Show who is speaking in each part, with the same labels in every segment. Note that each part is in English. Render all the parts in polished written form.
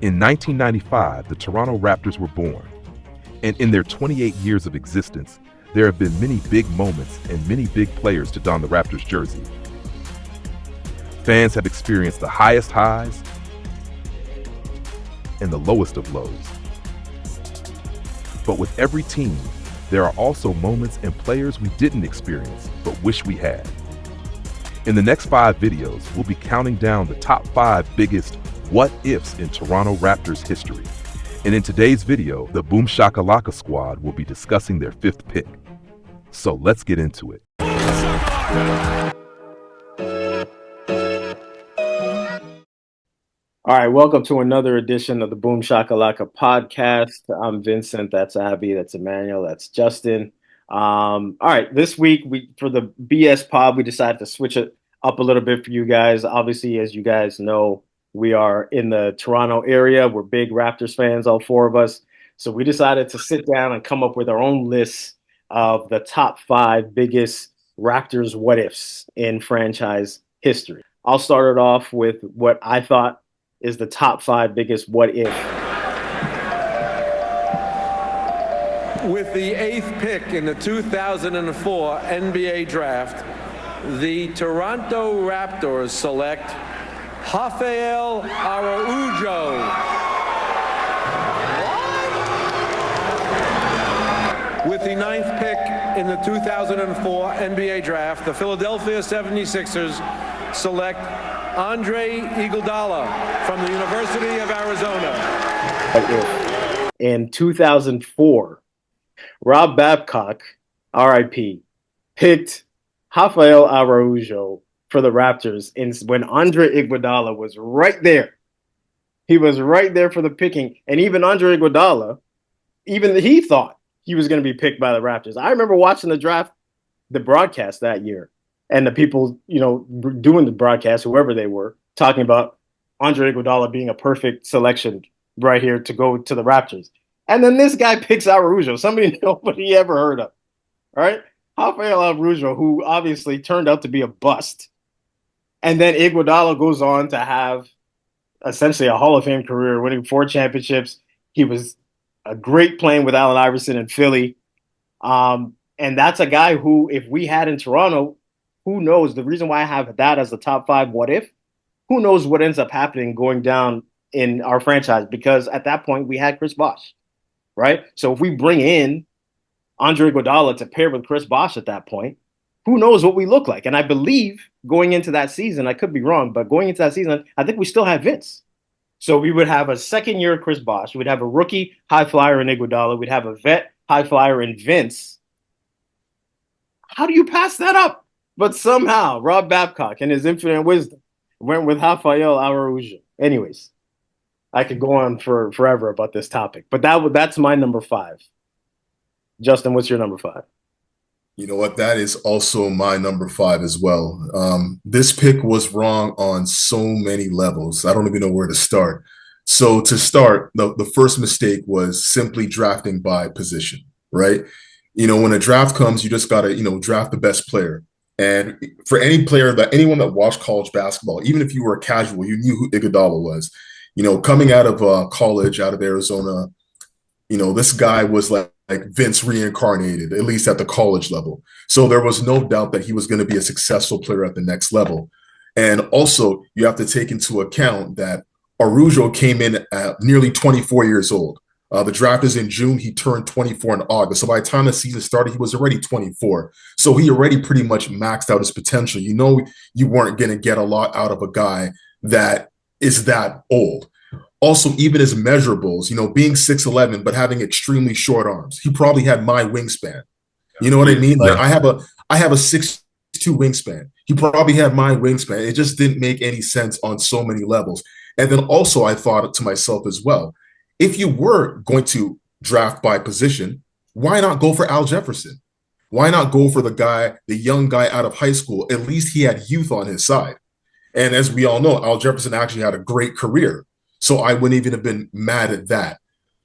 Speaker 1: In 1995, the Toronto Raptors were born, and in their 28 years of existence, there have been many big moments and many big players to don the Raptors jersey. Fans have experienced the highest highs and the lowest of lows. But with every team, there are also moments and players we didn't experience, but wish we had. In the next 5 videos, we'll be counting down the top 5 biggest what-ifs in Toronto Raptors history. And in today's video, the Boomshaka Squad will be discussing their 5th pick. So let's get into it.
Speaker 2: All right, welcome to another edition of the Boomshaka podcast. I'm Vincent, that's Abby, that's Emmanuel, that's Justin. All right, this week for the BS pod, we decided to switch it up a little bit for you guys. Obviously, as you guys know, we are in the Toronto area. We're big Raptors fans, all 4 of us. So we decided to sit down and come up with our own list of the top 5 biggest Raptors what-ifs in franchise history. I'll start it off with what I thought is the top 5 biggest what-if.
Speaker 3: With the 8th pick in the 2004 NBA draft, the Toronto Raptors select Rafael Araujo. With the 9th pick in the 2004 NBA draft, the Philadelphia 76ers select Andre Iguodala from the University of Arizona.
Speaker 2: In 2004, Rob Babcock, RIP, picked Rafael Araujo for the Raptors when Andre Iguodala was right there. He was right there for the picking. And even Andre Iguodala, even he thought he was going to be picked by the Raptors. I remember watching the broadcast that year. And the people, doing the broadcast, whoever they were, talking about Andre Iguodala being a perfect selection right here to go to the Raptors. And then this guy picks Araujo, somebody nobody ever heard of. All right? Rafael Araujo, who obviously turned out to be a bust. And then Iguodala goes on to have essentially a Hall of Fame career, winning 4 championships. He was a great playing with Allen Iverson in Philly. And that's a guy who, if we had in Toronto, who knows? The reason why I have that as the top 5 what if, who knows what ends up happening going down in our franchise? Because at that point, we had Chris Bosh, right? So if we bring in Andre Iguodala to pair with Chris Bosh at that point, who knows what we look like? And I believe going into that season, I could be wrong, but going into that season, I think we still have Vince. So we would have a second year Chris Bosh. We'd have a rookie high flyer in Iguodala. We'd have a vet high flyer in Vince. How do you pass that up? But somehow, Rob Babcock, in his infinite wisdom, went with Rafael Araujo. Anyways, I could go on for forever about this topic. But that's my number 5. Justin, what's your number 5?
Speaker 4: You know what? That is also my number 5 as well. This pick was wrong on so many levels. I don't even know where to start. So to start, the first mistake was simply drafting by position, right? When a draft comes, you just got to, draft the best player. And for anyone that watched college basketball, even if you were a casual, you knew who Iguodala was. Coming out of college, out of Arizona, this guy was like Vince reincarnated, at least at the college level. So there was no doubt that he was going to be a successful player at the next level. And also, you have to take into account that Araujo came in at nearly 24 years old. The draft is in June. He turned 24 in August. So by the time the season started, he was already 24. So he already pretty much maxed out his potential. You weren't going to get a lot out of a guy that is that old. Also, even his measurables, being 6'11", but having extremely short arms. He probably had my wingspan. You know what I mean? Like I have a 6'2" wingspan. He probably had my wingspan. It just didn't make any sense on so many levels. And then also I thought to myself as well, if you were going to draft by position, why not go for Al Jefferson? Why not go for the young guy out of high school? At least he had youth on his side. And as we all know, Al Jefferson actually had a great career. So I wouldn't even have been mad at that.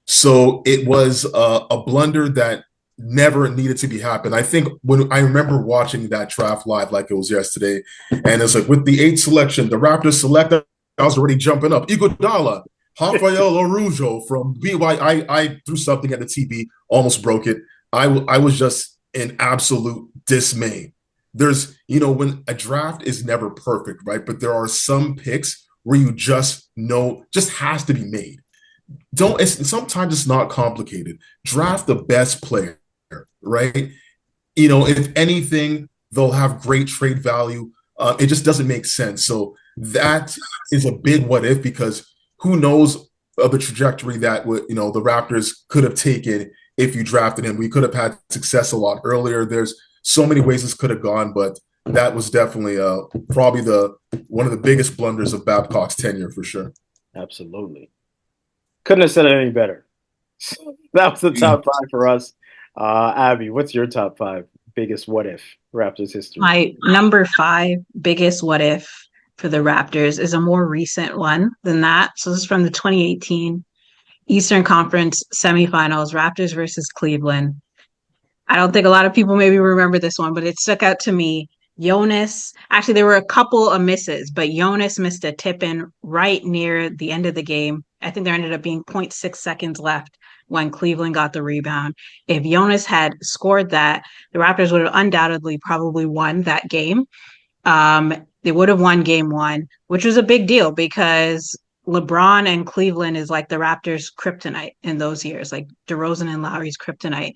Speaker 4: So it was a blunder that never needed to be happened. I think when I remember watching that draft live like it was yesterday, and it's like with the 8th selection, the Raptors selected, I was already jumping up. Iguodala, Rafael Arujo from BY. I threw something at the TV, almost broke it. I was just in absolute dismay. There's, when a draft is never perfect, right? But there are some picks where you just know just has to be made. Sometimes it's not complicated. Draft the best player, right? If anything, they'll have great trade value. It just doesn't make sense. So that is a big what if, because who knows of the trajectory that the Raptors could have taken if you drafted him. We could have had success a lot earlier. There's so many ways this could have gone, but that was definitely probably one of the biggest blunders of Babcock's tenure for sure.
Speaker 2: Absolutely. Couldn't have said it any better. That was the top 5 for us. Abby, what's your top 5 biggest what if Raptors history?
Speaker 5: My number 5 biggest what if for the Raptors is a more recent one than that. So this is from the 2018 Eastern Conference semifinals, Raptors versus Cleveland. I don't think a lot of people maybe remember this one, but it stuck out to me. Jonas, actually, there were a couple of misses, but Jonas missed a tip-in right near the end of the game. I think there ended up being 0.6 seconds left when Cleveland got the rebound. If Jonas had scored that, the Raptors would have undoubtedly probably won that game. They would have won game 1, which was a big deal because LeBron and Cleveland is like the Raptors' kryptonite in those years, like DeRozan and Lowry's kryptonite.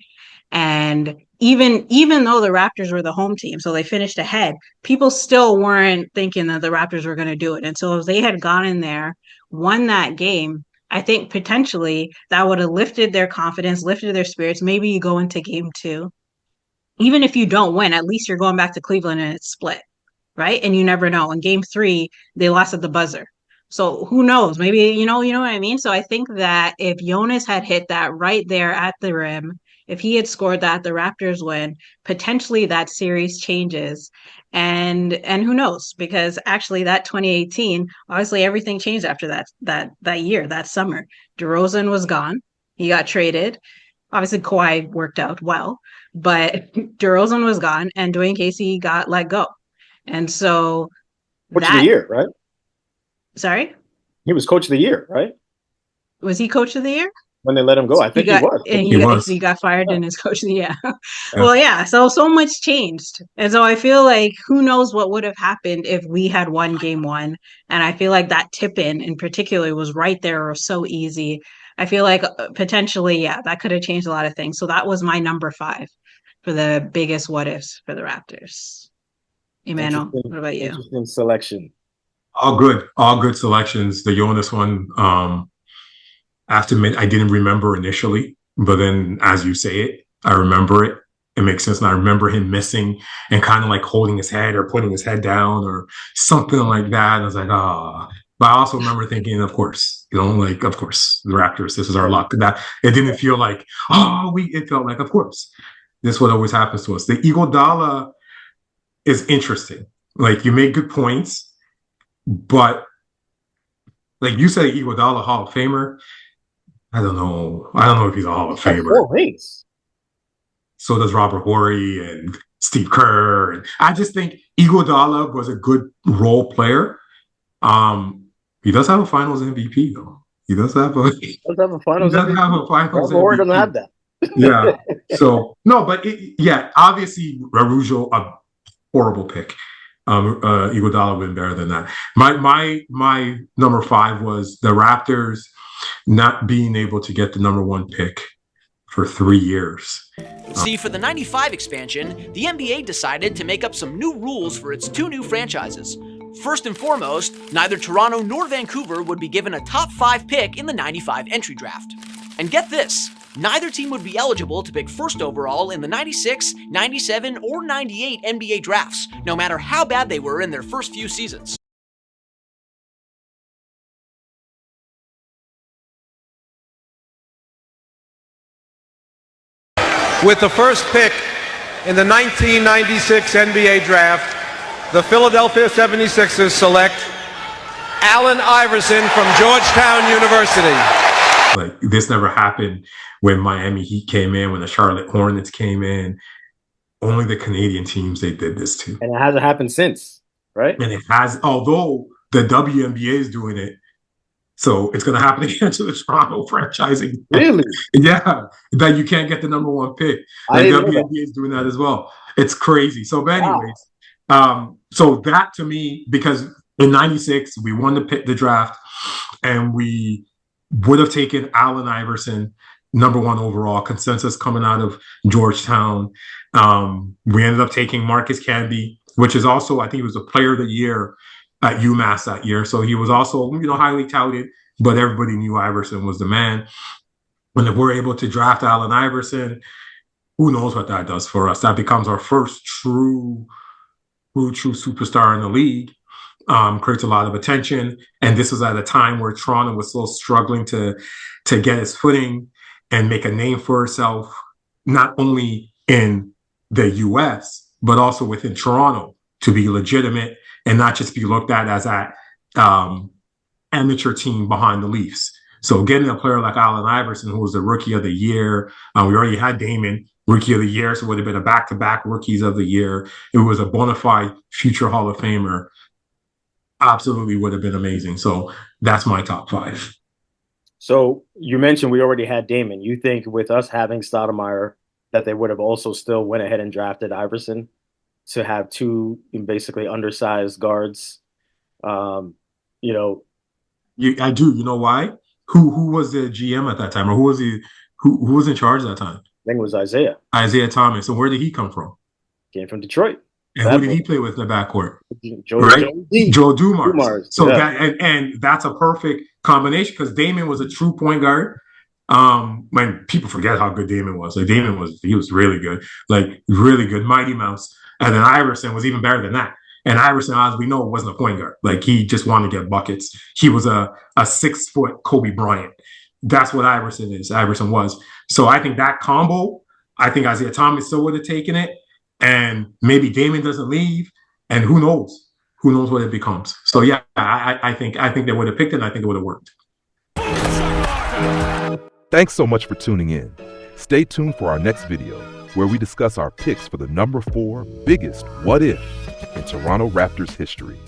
Speaker 5: And even though the Raptors were the home team, so they finished ahead, people still weren't thinking that the Raptors were going to do it. And so if they had gone in there, won that game, I think potentially that would have lifted their confidence, lifted their spirits. Maybe you go into game 2. Even if you don't win, at least you're going back to Cleveland and it's split, right? And you never know. In game 3, they lost at the buzzer. So who knows? Maybe, you know what I mean? So I think that if Jonas had hit that right there at the rim, if he had scored that, the Raptors win, potentially that series changes. And who knows? Because actually that 2018, obviously everything changed after that year, that summer. DeRozan was gone. He got traded. Obviously Kawhi worked out well, but DeRozan was gone and Dwayne Casey got let go. And so
Speaker 2: Coach of the year, right?
Speaker 5: Sorry?
Speaker 2: He was coach of the year, right?
Speaker 5: Was he coach of the year?
Speaker 2: When they let him go. I think he was.
Speaker 5: He got fired and his coach of the year. Well, yeah. So much changed. And so I feel like who knows what would have happened if we had won game 1. And I feel like that tip in particular was right there or so easy. I feel like potentially, yeah, that could have changed a lot of things. So that was my number 5 for the biggest what ifs for the Raptors. Emmanuel, what about you?
Speaker 2: Interesting selection.
Speaker 6: All good selections. The Jonas one, I have to admit, I didn't remember initially, but then as you say it, I remember it. It makes sense. And I remember him missing and kind of like holding his head or putting his head down or something like that. And I was like, ah. But I also remember thinking, of course, of course, the Raptors, this is our luck. That it didn't feel like, it felt like, of course, this is what always happens to us. The Iguodala is interesting. Like, you make good points, but like you said, Iguodala Hall of Famer. I don't know if he's a Hall of Famer.
Speaker 2: 4 rings.
Speaker 6: So does Robert Horry and Steve Kerr. And I just think Iguodala was a good role player. He does have a Finals MVP though. He does have a Finals MVP. Robert
Speaker 2: Horry doesn't have that.
Speaker 6: Yeah. So no, but obviously Arujo, a horrible pick. Iguodala would have been better than that. My number 5 was the Raptors not being able to get the number 1 pick for 3 years.
Speaker 7: See, for the 95 expansion, the NBA decided to make up some new rules for its 2 new franchises. First and foremost, neither Toronto nor Vancouver would be given a top 5 pick in the 95 entry draft. And get this, neither team would be eligible to pick first overall in the 96, 97, or 98 NBA drafts, no matter how bad they were in their first few seasons.
Speaker 3: With the first pick in the 1996 NBA draft, the Philadelphia 76ers select Allen Iverson from Georgetown University.
Speaker 6: Like, this never happened when Miami Heat came in, when the Charlotte Hornets came in. Only the Canadian teams they did this to.
Speaker 2: And it hasn't happened since, right?
Speaker 6: And it has, although the WNBA is doing it, So it's going to happen again to the Toronto franchise.
Speaker 2: Really?
Speaker 6: Yeah, that you can't get the number one pick.
Speaker 2: I
Speaker 6: Like
Speaker 2: didn't know
Speaker 6: WNBA
Speaker 2: that.
Speaker 6: is doing that as well. It's crazy. So, but
Speaker 2: Wow.
Speaker 6: anyways, so that to me, because in '96 we won the draft, and we would have taken Allen Iverson, number one overall, consensus coming out of Georgetown. We ended up taking Marcus Camby, which is also, I think he was a player of the year at UMass that year. So he was also, highly touted, but everybody knew Iverson was the man. When we're able to draft Allen Iverson, who knows what that does for us? That becomes our first true superstar in the league. Creates a lot of attention. And this was at a time where Toronto was still struggling to get its footing and make a name for itself, not only in the US, but also within Toronto, to be legitimate and not just be looked at as that amateur team behind the Leafs. So getting a player like Allen Iverson, who was the Rookie of the Year, we already had Damon, Rookie of the Year, so it would have been a back-to-back Rookies of the Year. It was a bona fide future Hall of Famer. Absolutely would have been amazing. So that's my top 5.
Speaker 2: So you mentioned we already had Damon. You think with us having Stoudemire that they would have also still went ahead and drafted Iverson to have two basically undersized guards?
Speaker 6: I do. You know why? Who was the GM at that time, or who was in charge at that time?
Speaker 2: I think it was Isaiah.
Speaker 6: Isaiah Thomas. And where did he come from?
Speaker 2: Came from Detroit.
Speaker 6: And who did he play with in the backcourt?
Speaker 2: Joe
Speaker 6: Dumars. So and that's a perfect combination, because Damon was a true point guard. When people forget how good Damon was. Like he was really good. Like really good, Mighty Mouse. And then Iverson was even better than that. And Iverson, as we know, wasn't a point guard. Like he just wanted to get buckets. He was a 6-foot Kobe Bryant. That's what Iverson was. So I think that combo, I think Isaiah Thomas still would have taken it. And maybe Damon doesn't leave, and who knows what it becomes. So yeah, I think they would have picked it, and I think it would have worked.
Speaker 1: Thanks so much for tuning in. Stay tuned for our next video, where we discuss our picks for the number 4 biggest what if in Toronto Raptors history.